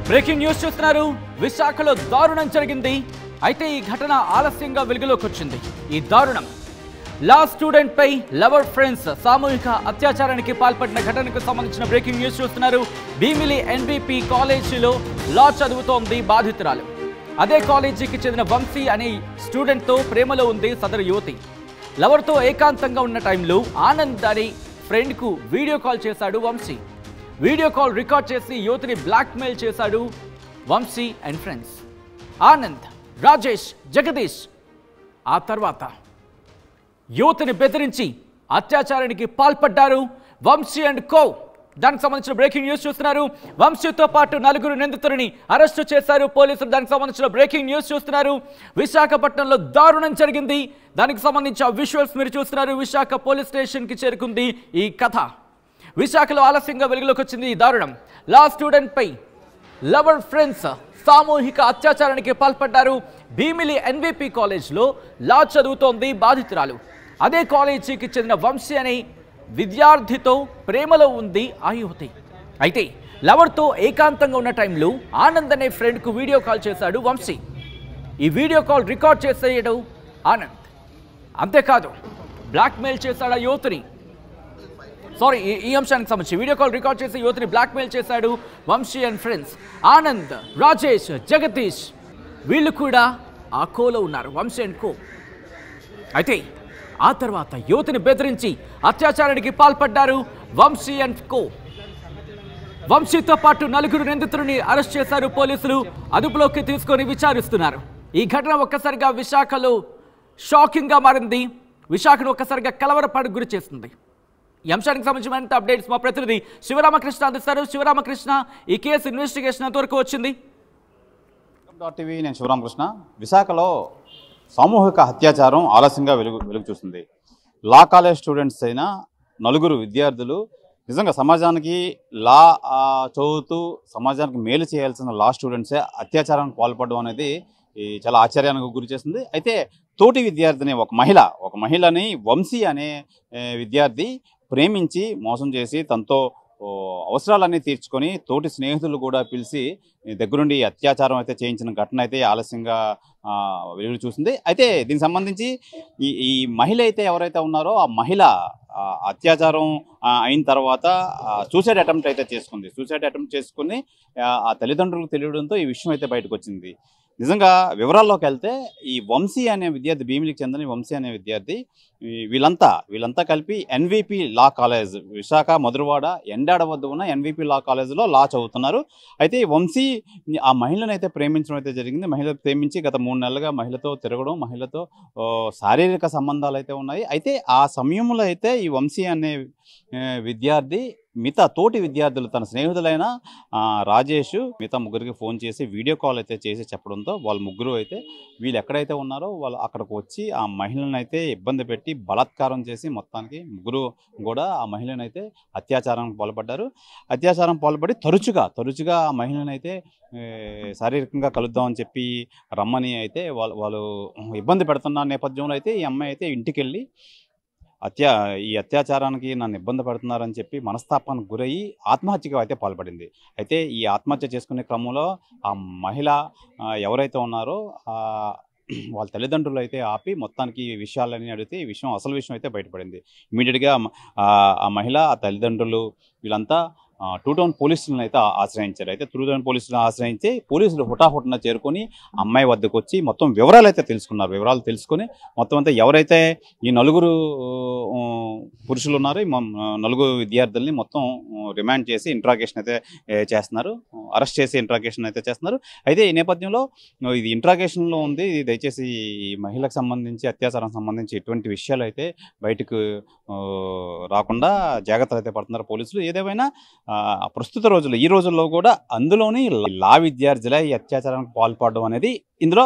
Breaking news చూస్తున్నారు. విశాఖలో దారుణం జరిగింది. అయితే ఈ ఘటన ఆలస్యంగా వెలుగులోకి వచ్చింది. ఈ దారుణం లా స్టూడెంట్ పై లవర్ ఫ్రెండ్స్ సామూహిక అత్యాచారానికి పాల్పడిన ఘటనకు సంబంధించిన బ్రేకింగ్ న్యూస్ చూస్తున్నారు. భీమిలి ఎన్బీపీ కాలేజీలో లా చదువుతోంది బాధితురాలు. అదే కాలేజీకి చెందిన వంశీ అనే స్టూడెంట్తో ప్రేమలో ఉంది సదరు యువతి. లవర్తో ఏకాంతంగా ఉన్న టైంలో ఆనంద్ అనే ఫ్రెండ్కు వీడియో కాల్ చేశాడు వంశీ. వీడియో కాల్ రికార్డ్ చేసి యువతిని బ్లాక్మెయిల్ చేశాడు వంశీ అండ్ ఫ్రెండ్స్. ఆనంద్, రాజేష్, జగదీష్ ఆ తర్వాత యువతిని బెదిరించి అత్యాచారానికి పాల్పడ్డారు వంశీ అండ్ కో. దానికి సంబంధించిన బ్రేకింగ్ న్యూస్ చూస్తున్నారు. వంశీతో పాటు 4 నిందితులని అరెస్టు చేశారు పోలీసులు. దానికి సంబంధించిన బ్రేకింగ్ న్యూస్ చూస్తున్నారు. విశాఖపట్నంలో దారుణం జరిగింది. దానికి సంబంధించిన విజువల్స్ మీరు చూస్తున్నారు. విశాఖ పోలీస్ స్టేషన్కి చేరుకుంది ఈ కథ. విశాఖలో ఆలస్యంగా వెలుగులోకి వచ్చింది ఈ దారుణం. లా స్టూడెంట్ పై లవర్ ఫ్రెండ్స్ సామూహిక అత్యాచారానికి పాల్పడ్డారు. భీమిలి ఎన్వీపీ కాలేజ్లో లా చదువుతోంది బాధితురాలు. అదే కాలేజీకి చెందిన వంశీ అనే విద్యార్థితో ప్రేమలో ఉంది ఆ యువతి. అయితే లవర్తో ఏకాంతంగా ఉన్న టైంలో ఆనంద్ అనే ఫ్రెండ్కు వీడియో కాల్ చేశాడు వంశీ. ఈ వీడియో కాల్ రికార్డ్ చేసేయడం ఆనంద్. అంతేకాదు బ్లాక్మెయిల్ చేశాడు ఆ యువతిని. ఈ అంశానికి సంబంధించి వీడియో కాల్ రికార్డ్ చేసి యువతిని బ్లాక్మెయిల్ చేశాడు వంశీ అండ్ ఫ్రెండ్స్. ఆనంద్, రాజేష్, జగదీష్ వీళ్ళు కూడా ఆ కోలో ఉన్నారు, వంశీ అండ్ కో. అయితే ఆ తర్వాత యువతిని బెదిరించి అత్యాచారానికి పాల్పడ్డారు వంశీ అండ్ కో. వంశీతో పాటు 4 నిందితులని అరెస్ట్ చేశారు పోలీసులు. అదుపులోకి తీసుకొని విచారిస్తున్నారు. ఈ ఘటన ఒక్కసారిగా విశాఖలో షాకింగ్గా మారింది. విశాఖను ఒక్కసారిగా కలవరపాటుకు గురి చేస్తుంది. ఈ అంశానికి సంబంధించిన అప్డేట్స్ మా ప్రతినిధి శివరామకృష్ణ అందిస్తారు. శివరామకృష్ణ, ఈ కేసు ఇన్వెస్టిగేషన్ ఎంతవరకు వచ్చింది? టీవీ, నేను శివరామకృష్ణ. విశాఖలో సామూహిక అత్యాచారం ఆలస్యంగా వెలుగు చూస్తుంది. లా కాలేజ్ స్టూడెంట్స్ అయిన 4 విద్యార్థులు నిజంగా సమాజానికి లా చదువుతూ సమాజానికి మేలు చేయాల్సిన లా స్టూడెంట్సే అత్యాచారానికి పాల్పడడం అనేది చాలా ఆశ్చర్యానికి గురి చేస్తుంది. అయితే తోటి విద్యార్థిని ఒక మహిళని వంశీ అనే విద్యార్థి ప్రేమించి మోసం చేసి తనతో అవసరాలన్నీ తీర్చుకొని తోటి స్నేహితులు కూడా పిలిచి దగ్గరుండి అత్యాచారం అయితే చేయించిన ఘటన అయితే ఆలస్యంగా వెలుగు చూసింది. అయితే దీనికి సంబంధించి ఈ మహిళ అయితే ఎవరైతే ఉన్నారో ఆ మహిళ అత్యాచారం అయిన తర్వాత సూసైడ్ అటెంప్ట్ అయితే చేసుకుంది. సూసైడ్ అటెంప్ట్ చేసుకుని ఆ తల్లిదండ్రులకు తెలియడంతో ఈ విషయం అయితే బయటకు వచ్చింది. నిజంగా వివరాల్లోకి వెళ్తే ఈ వంశీ అనే విద్యార్థి, భీమిలికి చెందిన వంశీ అనే విద్యార్థి, వీళ్ళంతా కలిపి ఎన్వీపీ లా కాలేజ్, విశాఖ మధురవాడ ఎండాడ వద్ద ఉన్న ఎన్వీపీ లా కాలేజ్లో లా చదువుతున్నారు. అయితే వంశీ ఆ మహిళను అయితే ప్రేమించడం అయితే జరిగింది. మహిళ ప్రేమించి గత 3 నెలలుగా మహిళతో తిరగడం, మహిళతో శారీరక సంబంధాలు అయితే ఉన్నాయి. అయితే ఆ సమయంలో అయితే ఈ వంశీ అనే విద్యార్థి తోటి విద్యార్థులు, తన స్నేహితులైన రాజేష్, మిగతా 3కి ఫోన్ చేసి వీడియో కాల్ అయితే చేసి చెప్పడంతో వాళ్ళు 3 అయితే వీళ్ళు ఎక్కడైతే ఉన్నారో వాళ్ళు అక్కడికి వచ్చి ఆ మహిళను అయితే ఇబ్బంది పెట్టి బలాత్కారం చేసి మొత్తానికి 3 కూడా ఆ మహిళను అయితే అత్యాచారానికి పాల్పడ్డారు. అత్యాచారం పాల్పడి తరచుగా ఆ మహిళను అయితే శారీరకంగా కలుద్దామని చెప్పి రమ్మని అయితే వాళ్ళు ఇబ్బంది పెడుతున్న నేపథ్యంలో అయితే ఈ అమ్మాయి అయితే ఇంటికి వెళ్ళి ఈ అత్యాచారానికి నన్ను ఇబ్బంది పడుతున్నారని చెప్పి మనస్తాపానికి గురయ్యి ఆత్మహత్యగా అయితే పాల్పడింది. అయితే ఈ ఆత్మహత్య చేసుకునే క్రమంలో ఆ మహిళ ఎవరైతే ఉన్నారో వాళ్ళ తల్లిదండ్రులు అయితే ఆపి మొత్తానికి ఈ విషయాలన్నీ అడిగితే ఈ విషయం, అసలు విషయం అయితే బయటపడింది. ఇమీడియట్గా ఆ మహిళ, ఆ తల్లిదండ్రులు వీళ్ళంతా 2 టౌన్ పోలీసులను అయితే ఆశ్రయించారు. అయితే 2 టౌన్ పోలీసులను ఆశ్రయించి పోలీసులు హుటాహుటిన చేరుకొని అమ్మాయి వద్దకు వచ్చి మొత్తం వివరాలు అయితే తెలుసుకున్నారు. వివరాలు తెలుసుకొని మొత్తం అంతా ఎవరైతే ఈ 4 పురుషులు ఉన్నారో ఈ 4 విద్యార్థుల్ని మొత్తం రిమాండ్ చేసి ఇంట్రాగేషన్ అయితే చేస్తున్నారు. అరెస్ట్ చేసి ఇంట్రాగేషన్ అయితే చేస్తున్నారు. అయితే ఈ నేపథ్యంలో ఇది ఇంట్రాగేషన్లో ఉంది. దయచేసి ఈ మహిళకు సంబంధించి, అత్యాచారం సంబంధించి ఎటువంటి విషయాలు అయితే బయటకు రాకుండా జాగ్రత్తలు అయితే పడుతున్నారు పోలీసులు. ఏదేమైనా ప్రస్తుత రోజుల్లో, ఈ రోజుల్లో కూడా అందులోని లా విద్యార్థులే ఈ అత్యాచారానికి పాల్పడడం అనేది ఇందులో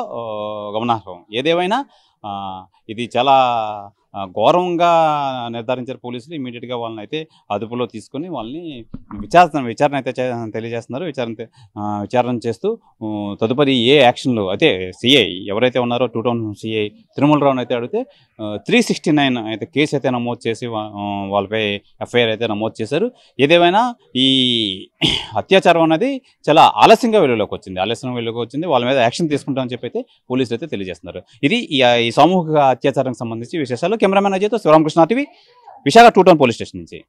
గమనార్హం. ఏదేమైనా ఇది చాలా ఘోరంగా నిర్ధారించారు పోలీసులు. ఇమీడియట్గా వాళ్ళని అయితే అదుపులో తీసుకొని వాళ్ళని విచారణ అయితే తెలియజేస్తున్నారు. విచారణ చేస్తూ తదుపరి ఏ యాక్షన్లు అయితే సిఐ ఎవరైతే ఉన్నారో 2 టౌన్ సిఐ తిరుమలరావుని అయితే అడిగితే 369 అయితే కేసు అయితే నమోదు చేసి వాళ్ళపై ఎఫ్ఐఆర్ అయితే నమోదు చేశారు. ఏదేమైనా ఈ అత్యాచారం అనేది చాలా ఆలస్యంగా వెలుగులోకి వచ్చింది. వాళ్ళ మీద యాక్షన్ తీసుకుంటామని చెప్పి అయితే పోలీసులు అయితే తెలియజేస్తున్నారు. ఇది ఈ సామూహిక అత్యాచారానికి సంబంధించి విశేషాలు. కెమెరామెన్ అజయ్తో Shivaramakrishna TV, Visakha 2 town police station నుంచి.